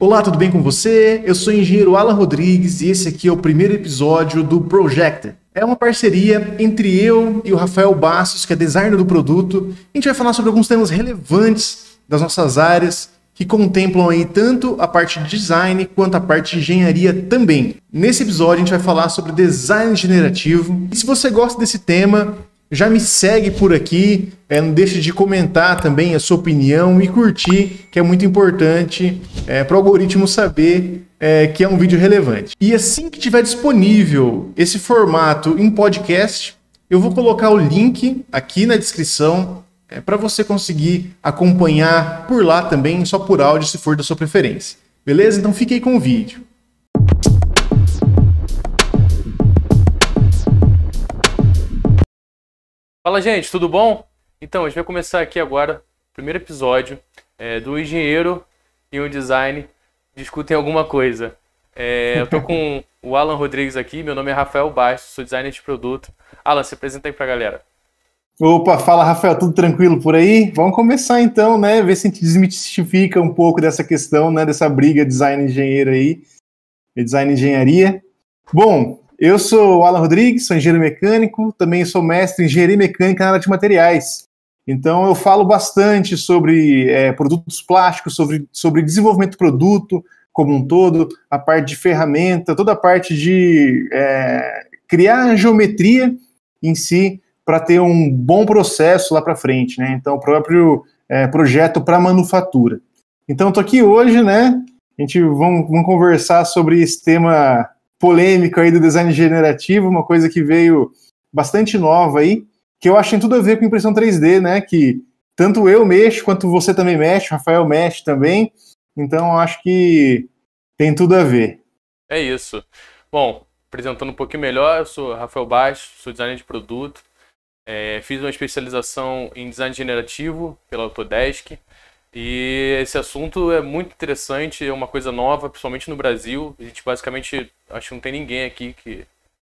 Olá, tudo bem com você? Eu sou o engenheiro Alan Rodrigues e esse aqui é o primeiro episódio do Projected. É uma parceria entre eu e o Rafael Bastos, que é designer do produto. A gente vai falar sobre alguns temas relevantes das nossas áreas, que contemplam aí tanto a parte de design quanto a parte de engenharia também. Nesse episódio a gente vai falar sobre design generativo. E se você gosta desse tema, já me segue por aqui, não deixe de comentar também a sua opinião e curtir, que é muito importante para o algoritmo saber que é um vídeo relevante. E assim que tiver disponível esse formato em podcast, eu vou colocar o link aqui na descrição para você conseguir acompanhar por lá também, só por áudio, se for da sua preferência. Beleza? Então fique aí com o vídeo. Fala, gente, tudo bom? Então, a gente vai começar aqui agora o primeiro episódio do engenheiro e o design discutem alguma coisa. Eu tô com o Alan Rodrigues aqui, meu nome é Rafael Bastos, sou designer de produto. Alan, se apresenta aí pra galera. Opa, fala Rafael, tudo tranquilo por aí? Vamos começar então, né? Ver se a gente desmistifica um pouco dessa questão, né? Dessa briga design-engenheiro aí, design-engenharia. Bom, eu sou o Alan Rodrigues, sou engenheiro mecânico, também sou mestre em engenharia mecânica na área de materiais. Então eu falo bastante sobre produtos plásticos, sobre desenvolvimento do produto como um todo, a parte de ferramenta, toda a parte de criar a geometria em si para ter um bom processo lá para frente, né? Então o próprio projeto para manufatura. Então estou aqui hoje, né? A gente vamos conversar sobre esse tema polêmico aí do design generativo, uma coisa que veio bastante nova aí, que eu acho que tem tudo a ver com impressão 3D, né, que tanto eu mexo, quanto você também mexe, o Rafael mexe também, então eu acho que tem tudo a ver. É isso. Bom, apresentando um pouquinho melhor, eu sou Rafael Bastos, sou designer de produto, fiz uma especialização em design generativo pela Autodesk, e esse assunto é muito interessante, é uma coisa nova, principalmente no Brasil. A gente basicamente, acho que não tem ninguém aqui que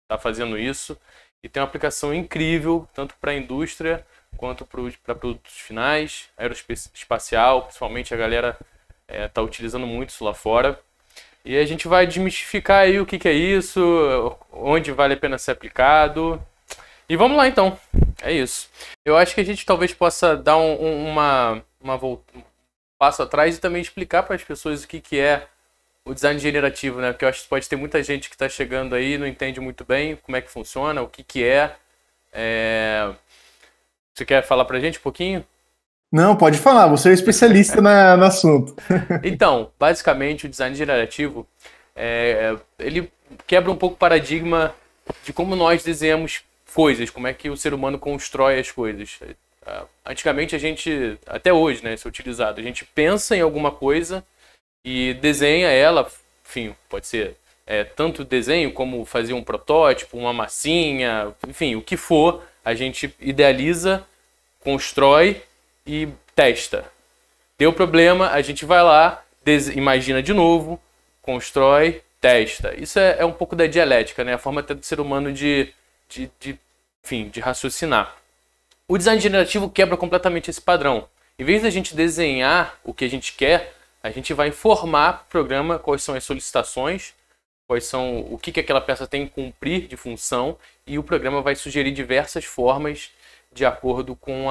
está fazendo isso. E tem uma aplicação incrível, tanto para a indústria quanto para produtos finais, aeroespacial, principalmente a galera está utilizando muito isso lá fora. E a gente vai desmistificar aí o que é isso, onde vale a pena ser aplicado. E vamos lá então, é isso. Eu acho que a gente talvez possa dar um passo atrás e também explicar para as pessoas o que é o design generativo, né? Porque eu acho que pode ter muita gente que está chegando aí e não entende muito bem como é que funciona, o que é. Você quer falar para a gente um pouquinho? Não, pode falar, você é especialista no assunto. Então, basicamente o design generativo, ele quebra um pouco o paradigma de como nós desenhamos coisas, como é que o ser humano constrói as coisas. Antigamente a gente, até hoje, né, isso é utilizado, a gente pensa em alguma coisa e desenha ela, enfim, pode ser tanto desenho como fazer um protótipo, uma massinha, enfim, o que for, a gente idealiza, constrói e testa. Deu problema, a gente vai lá, imagina de novo, constrói, testa. Isso é um pouco da dialética, né, a forma até do ser humano de raciocinar. O design generativo quebra completamente esse padrão. Em vez da gente desenhar o que a gente quer, a gente vai informar para o programa quais são as solicitações, o que aquela peça tem que cumprir de função, e o programa vai sugerir diversas formas de acordo com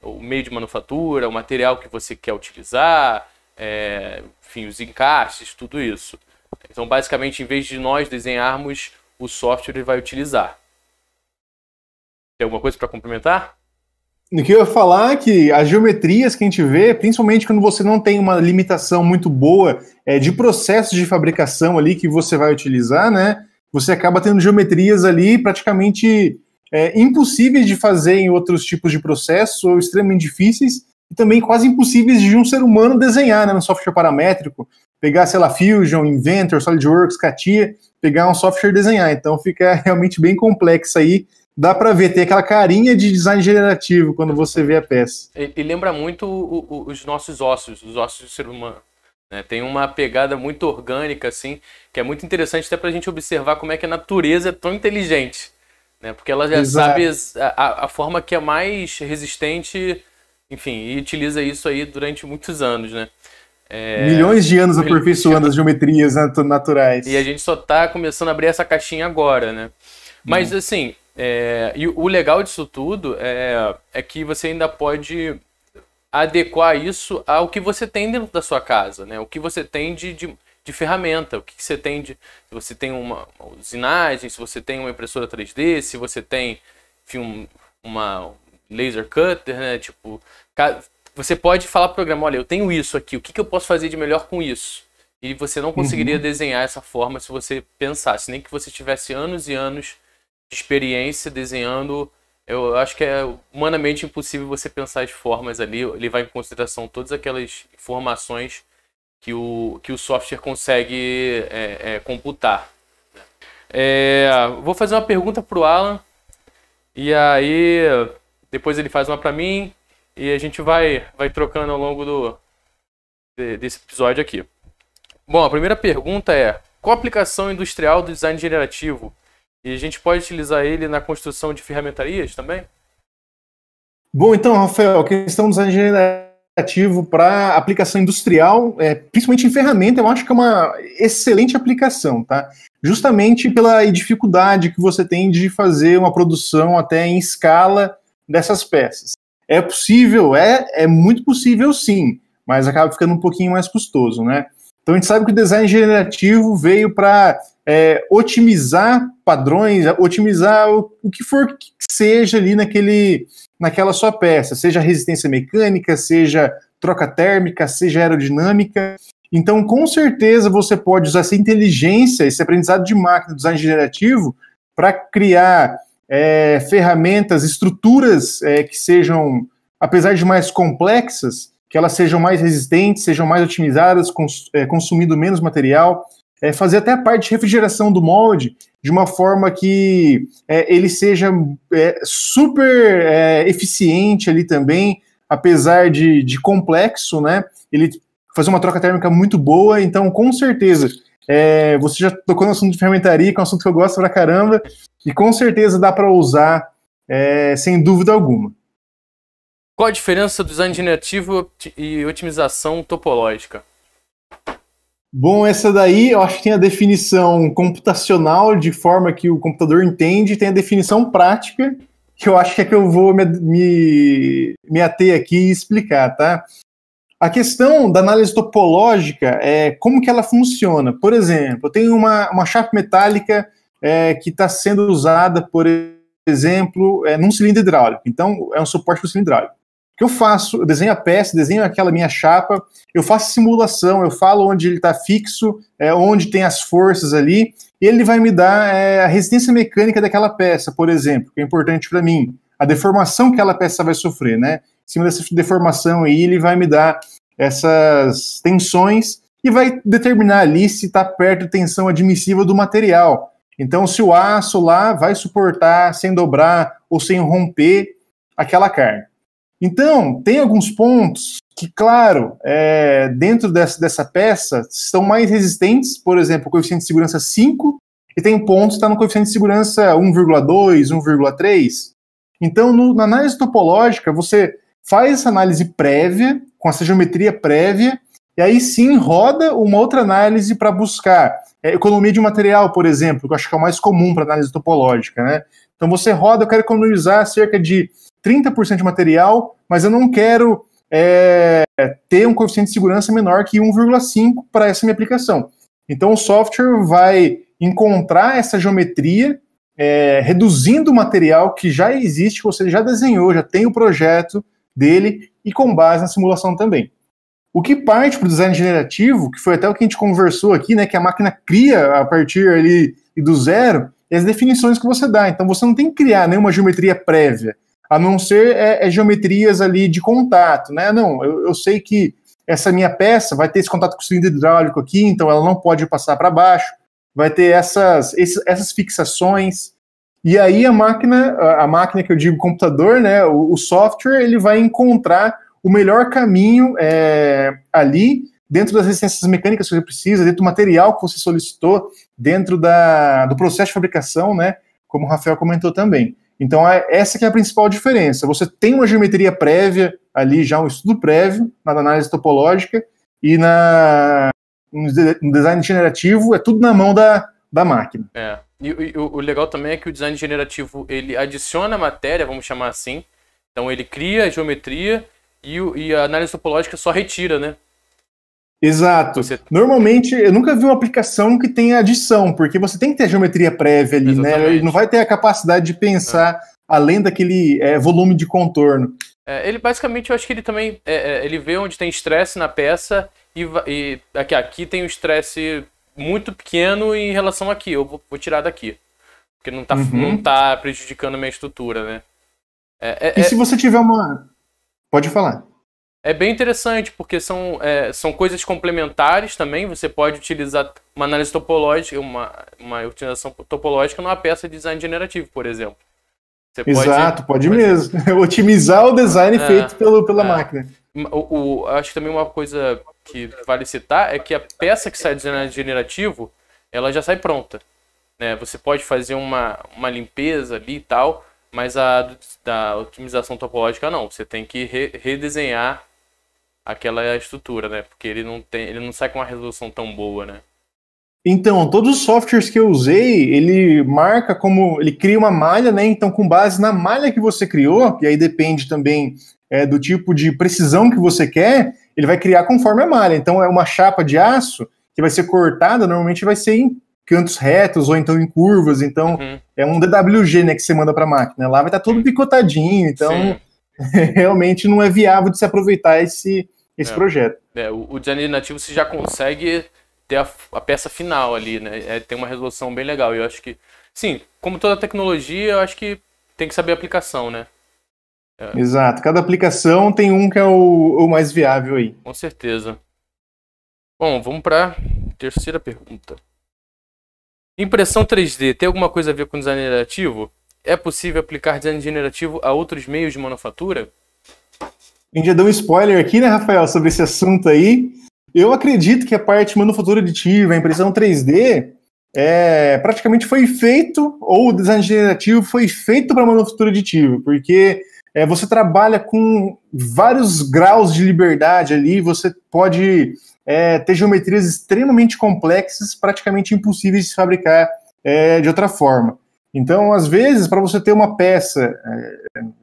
o meio de manufatura, o material que você quer utilizar, enfim, os encaixes, tudo isso. Então, basicamente, em vez de nós desenharmos, o software ele vai utilizar. Tem alguma coisa para complementar? O que eu ia falar é que as geometrias que a gente vê, principalmente quando você não tem uma limitação muito boa de processos de fabricação ali que você vai utilizar, né? Você acaba tendo geometrias ali praticamente impossíveis de fazer em outros tipos de processos ou extremamente difíceis e também quase impossíveis de um ser humano desenhar, né, no software paramétrico. Pegar, sei lá, Fusion, Inventor, SolidWorks, CATIA, pegar um software e desenhar. Então fica realmente bem complexo aí. Dá para ver, tem aquela carinha de design generativo quando você vê a peça. E lembra muito os nossos ossos, os ossos do ser humano. Né? Tem uma pegada muito orgânica, assim, que é muito interessante até para a gente observar como é que a natureza é tão inteligente. Né? Porque ela já sabe a forma que é mais resistente, enfim, e utiliza isso aí durante muitos anos. Né? Milhões de anos aperfeiçoando as geometrias naturais. E a gente só está começando a abrir essa caixinha agora, né? Mas assim, e o legal disso tudo é que você ainda pode adequar isso ao que você tem dentro da sua casa, né? O que você tem de ferramenta, o que você tem se você tem uma usinagem, se você tem uma impressora 3D, se você tem, enfim, uma laser cutter, né? Tipo, você pode falar pro programa, olha, eu tenho isso aqui, o que eu posso fazer de melhor com isso? E você não conseguiria desenhar essa forma se você pensasse, nem que você tivesse anos e anos de experiência desenhando. Eu acho que é humanamente impossível você pensar as formas ali, levar em consideração todas aquelas informações que o software consegue computar. Vou fazer uma pergunta pro Alan, e aí depois ele faz uma para mim, e a gente vai trocando ao longo desse episódio aqui. Bom, a primeira pergunta é: qual a aplicação industrial do design generativo? E a gente pode utilizar ele na construção de ferramentarias também? Bom, então, Rafael, a questão do design generativo para aplicação industrial, principalmente em ferramenta, eu acho que é uma excelente aplicação, tá? Justamente pela dificuldade que você tem de fazer uma produção até em escala dessas peças. É possível? É muito possível, sim, mas acaba ficando um pouquinho mais custoso, né? Então a gente sabe que o design generativo veio para otimizar padrões, otimizar o que for que seja ali naquela sua peça, seja resistência mecânica, seja troca térmica, seja aerodinâmica. Então, com certeza, você pode usar essa inteligência, esse aprendizado de máquina, design generativo, para criar ferramentas, estruturas que sejam, apesar de mais complexas, que elas sejam mais resistentes, sejam mais otimizadas, consumindo menos material, fazer até a parte de refrigeração do molde de uma forma que ele seja super eficiente ali também, apesar de complexo, né? Ele fazer uma troca térmica muito boa. Então, com certeza, você já tocou no assunto de ferramentaria, que é um assunto que eu gosto pra caramba, e com certeza dá para usar sem dúvida alguma. Qual a diferença do design generativo e otimização topológica? Bom, essa daí eu acho que tem a definição computacional, de forma que o computador entende, e tem a definição prática, que eu acho que é que eu vou me ater aqui e explicar, tá? A questão da análise topológica é como que ela funciona. Por exemplo, eu tenho uma chapa metálica que está sendo usada, por exemplo, num cilindro hidráulico. Então, é um suporte para o cilindro hidráulico. O que eu faço? Eu desenho a peça, desenho aquela minha chapa, eu faço simulação, eu falo onde ele está fixo, onde tem as forças ali, e ele vai me dar a resistência mecânica daquela peça, por exemplo, que é importante para mim, a deformação que aquela peça vai sofrer, né? Em cima dessa deformação aí, ele vai me dar essas tensões e vai determinar ali se está perto de tensão admissível do material. Então, se o aço lá vai suportar sem dobrar ou sem romper aquela carga. Então, tem alguns pontos que, claro, dentro dessa peça estão mais resistentes, por exemplo, o coeficiente de segurança 5, e tem pontos que estão no coeficiente de segurança 1,2, 1,3. Então, na análise topológica, você faz essa análise prévia, com essa geometria prévia, e aí sim roda uma outra análise para buscar economia de material, por exemplo, que eu acho que é o mais comum para análise topológica, né? Então você roda, eu quero economizar cerca de 30% de material, mas eu não quero ter um coeficiente de segurança menor que 1,5 para essa minha aplicação. Então o software vai encontrar essa geometria, reduzindo o material que já existe, que você já desenhou, já tem o projeto dele, e com base na simulação também. O que parte para o design generativo, que foi até o que a gente conversou aqui, né, que a máquina cria a partir ali do zero, é as definições que você dá. Então você não tem que criar nenhuma geometria prévia, a não ser geometrias ali de contato, né? Não, eu sei que essa minha peça vai ter esse contato com o cilindro hidráulico aqui, então ela não pode passar para baixo, vai ter essas fixações, e aí a máquina que eu digo computador, né, o software, ele vai encontrar o melhor caminho ali, dentro das resistências mecânicas que você precisa, dentro do material que você solicitou, dentro do processo de fabricação, né, como o Rafael comentou também. Então, essa que é a principal diferença. Você tem uma geometria prévia ali, já um estudo prévio na análise topológica, e no design generativo é tudo na mão da máquina. E o legal também é que o design generativo, ele adiciona matéria, vamos chamar assim. Então ele cria a geometria e a análise topológica só retira, né? Exato. Normalmente, eu nunca vi uma aplicação que tenha adição, porque você tem que ter a geometria prévia ali, né? Ele não vai ter a capacidade de pensar além daquele volume de contorno. Ele basicamente, eu acho que ele também ele vê onde tem estresse na peça e aqui tem um estresse muito pequeno em relação aqui, eu vou tirar daqui. Porque não tá prejudicando a minha estrutura, né? E se você tiver uma... Pode falar. É bem interessante, porque são coisas complementares também. Você pode utilizar uma análise topológica, uma otimização topológica numa peça de design generativo, por exemplo. Exato, pode mesmo. Otimizar o design feito pela máquina. Acho que também uma coisa que vale citar é que a peça que sai do design generativo, ela já sai pronta, né? Você pode fazer uma limpeza ali e tal, mas da otimização topológica não. Você tem que redesenhar aquela estrutura, né? Porque ele não sai com uma resolução tão boa, né? Então, todos os softwares que eu usei, ele marca como... Ele cria uma malha, né? Então, com base na malha que você criou, e aí depende também do tipo de precisão que você quer, ele vai criar conforme a malha. Então, é uma chapa de aço que vai ser cortada, normalmente vai ser em cantos retos ou então em curvas. Então, é um DWG, né, que você manda para a máquina. Lá vai estar todo picotadinho, então realmente não é viável de se aproveitar esse projeto. O design nativo você já consegue ter a peça final ali, né? Tem uma resolução bem legal. Eu acho que, sim, como toda tecnologia, eu acho que tem que saber a aplicação, né? Exato. Cada aplicação tem um que é o mais viável aí. Com certeza. Bom, vamos para a terceira pergunta. Impressão 3D tem alguma coisa a ver com design generativo? É possível aplicar design generativo a outros meios de manufatura? A gente já deu um spoiler aqui, né, Rafael, sobre esse assunto aí. Eu acredito que a parte de manufatura aditiva, a impressão 3D, praticamente foi feito, ou o design generativo foi feito para manufatura aditiva, porque você trabalha com vários graus de liberdade ali, você pode ter geometrias extremamente complexas, praticamente impossíveis de se fabricar de outra forma. Então, às vezes, para você ter uma peça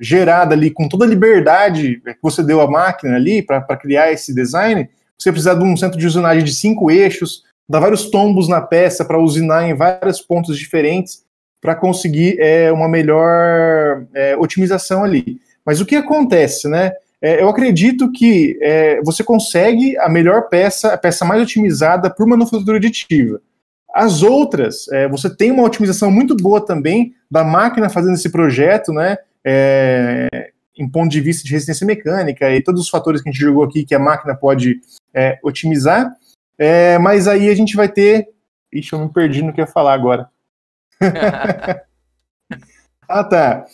gerada ali com toda a liberdade que você deu à máquina ali para criar esse design, você precisa de um centro de usinagem de 5 eixos, dar vários tombos na peça para usinar em vários pontos diferentes para conseguir uma melhor otimização ali. Mas o que acontece, né? Eu acredito que você consegue a melhor peça, a peça mais otimizada por manufatura aditiva. As outras, você tem uma otimização muito boa também da máquina fazendo esse projeto, né? Em ponto de vista de resistência mecânica e todos os fatores que a gente jogou aqui que a máquina pode otimizar, mas aí a gente vai ter... Ixi, eu me perdi no que eu ia falar agora. Ah, tá.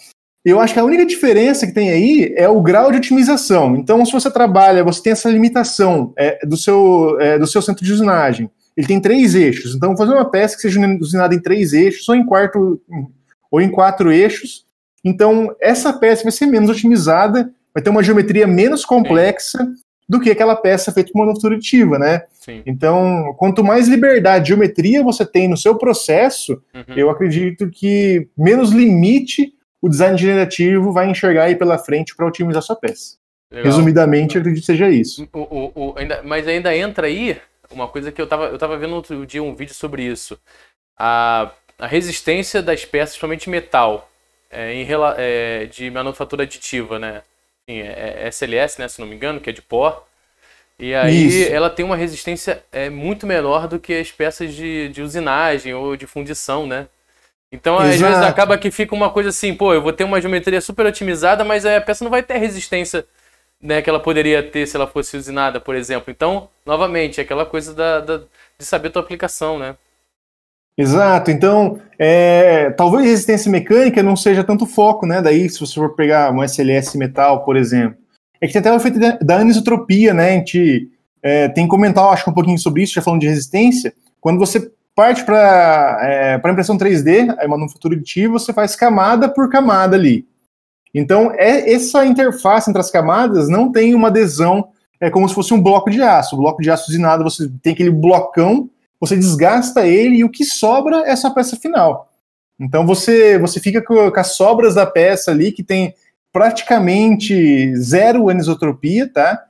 Eu acho que a única diferença que tem aí é o grau de otimização. Então, se você trabalha, você tem essa limitação do seu centro de usinagem. Ele tem 3 eixos. Então, fazer uma peça que seja usinada em 3 eixos, ou em 4 eixos. Então, essa peça vai ser menos otimizada, vai ter uma geometria menos complexa do que aquela peça feita por manufatura aditiva, né? Sim. Então, quanto mais liberdade de geometria você tem no seu processo, eu acredito que menos limite o design generativo vai enxergar aí pela frente para otimizar sua peça. Legal. Resumidamente, eu acredito que seja isso. Mas ainda entra aí uma coisa que eu tava vendo outro dia um vídeo sobre isso. A resistência das peças, principalmente metal, de manufatura aditiva, né? É SLS, né, se não me engano, que é de pó. E aí ela tem uma resistência muito menor do que as peças de usinagem ou de fundição, né? Então, às vezes, acaba que fica uma coisa assim, eu vou ter uma geometria super otimizada, mas a peça não vai ter a resistência, né, que ela poderia ter se ela fosse usinada, por exemplo. Então, novamente, é aquela coisa de saber a tua aplicação, né? Exato. Então, talvez resistência mecânica não seja tanto foco, né? Daí, se você for pegar um SLS metal, por exemplo. É que tem até o efeito da anisotropia, né? A gente tem que comentar, acho que um pouquinho sobre isso, já falando de resistência. Quando você parte para impressão 3D, a manufatura aditiva, você faz camada por camada ali. Então, essa interface entre as camadas não tem uma adesão é como se fosse um bloco de aço. O bloco de aço usinado, você tem aquele blocão, você desgasta ele e o que sobra é essa peça final. Então você fica com as sobras da peça ali, que tem praticamente zero anisotropia, tá?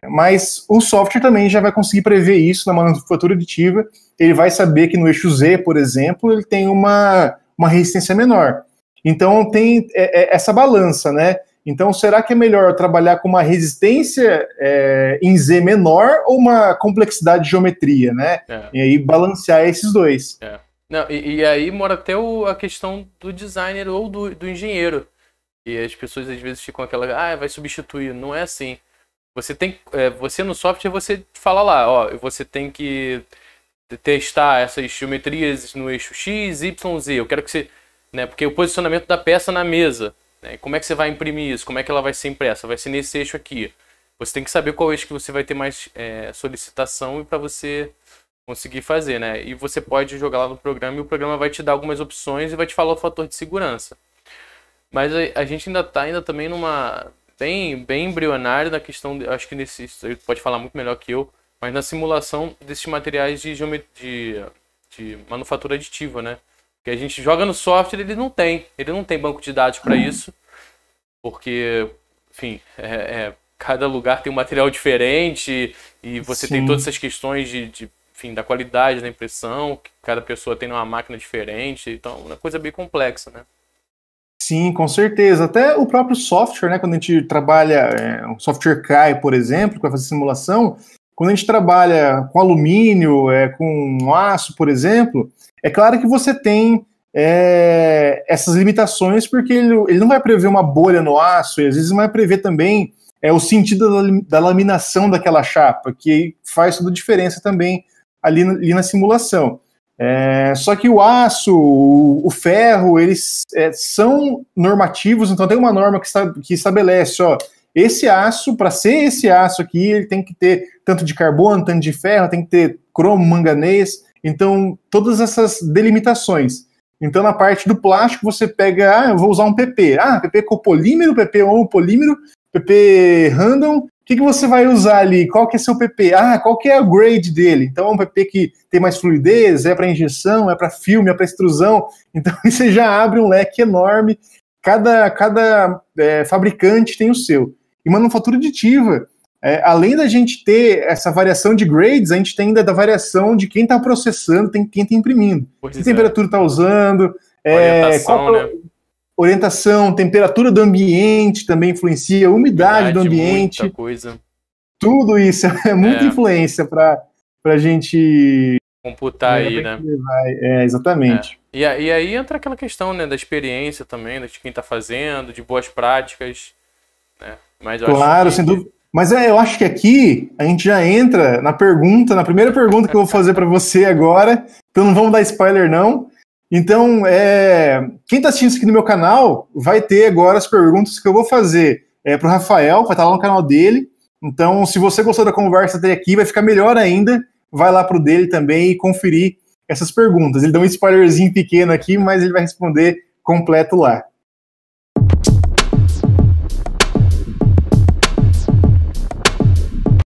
Mas o software também já vai conseguir prever isso na manufatura aditiva. Ele vai saber que no eixo Z, por exemplo, ele tem uma resistência menor. Então tem essa balança, né? Então será que é melhor trabalhar com uma resistência em Z menor ou uma complexidade de geometria, né? E aí balancear esses dois. Não, e aí mora até a questão do designer ou do engenheiro. E as pessoas às vezes ficam aquela, vai substituir. Não é assim. Você no software, você fala lá, ó, você tem que testar essas geometrias no eixo X, Y, Z. Eu quero que você, né, porque o posicionamento da peça na mesa, né, como é que você vai imprimir isso? Como é que ela vai ser impressa? Vai ser nesse eixo aqui. Você tem que saber qual eixo que você vai ter mais solicitação e para você conseguir fazer, né? E você pode jogar lá no programa e o programa vai te dar algumas opções e vai te falar o fator de segurança. Mas a gente ainda está também numa bem embrionário na questão, acho que você pode falar muito melhor que eu, mas na simulação desses materiais de manufatura aditiva, né? Que a gente joga no software, ele não tem banco de dados para isso, porque, enfim, cada lugar tem um material diferente e você tem todas essas questões enfim, da qualidade da impressão, que cada pessoa tem uma máquina diferente, então é uma coisa bem complexa, né? Sim, com certeza. Até o próprio software, né? Quando a gente trabalha, o software CAE, por exemplo, que vai fazer simulação, quando a gente trabalha com alumínio, com aço, por exemplo, é claro que você tem essas limitações, porque ele não vai prever uma bolha no aço, e às vezes não vai prever também o sentido da laminação daquela chapa, que faz toda a diferença também ali na simulação. Só que o aço, o ferro, eles são normativos, então tem uma norma que estabelece, ó, esse aço, para ser esse aço aqui, ele tem que ter tanto de carbono, tanto de ferro, tem que ter cromo, manganês, então todas essas delimitações. Então na parte do plástico você pega, eu vou usar um PP, PP copolímero, PP homopolímero, PP random, o que você vai usar ali? Qual que é seu PP? Qual que é a grade dele? Então é um PP que tem mais fluidez, é para injeção, é para filme, é para extrusão. Então você já abre um leque enorme. Cada fabricante tem o seu. E manufatura aditiva, além da gente ter essa variação de grades, a gente tem ainda da variação de quem está processando, quem está imprimindo. Que temperatura está usando, orientação, temperatura do ambiente também influencia, umidade do ambiente. Muita coisa. Tudo isso é muita influência para a gente computar aí, né? Exatamente. E aí entra aquela questão, né, da experiência também, de quem está fazendo, de boas práticas, né? Mas claro, sem dúvida. Mas eu acho que aqui a gente já entra na primeira pergunta que eu vou fazer para você agora, então não vamos dar spoiler não. Então, quem está assistindo isso aqui no meu canal vai ter agora as perguntas que eu vou fazer para o Rafael, vai estar lá no canal dele. Então, se você gostou da conversa até aqui, vai ficar melhor ainda. Vai lá para o dele também e conferir essas perguntas. Ele dá um spoilerzinho pequeno aqui, mas ele vai responder completo lá.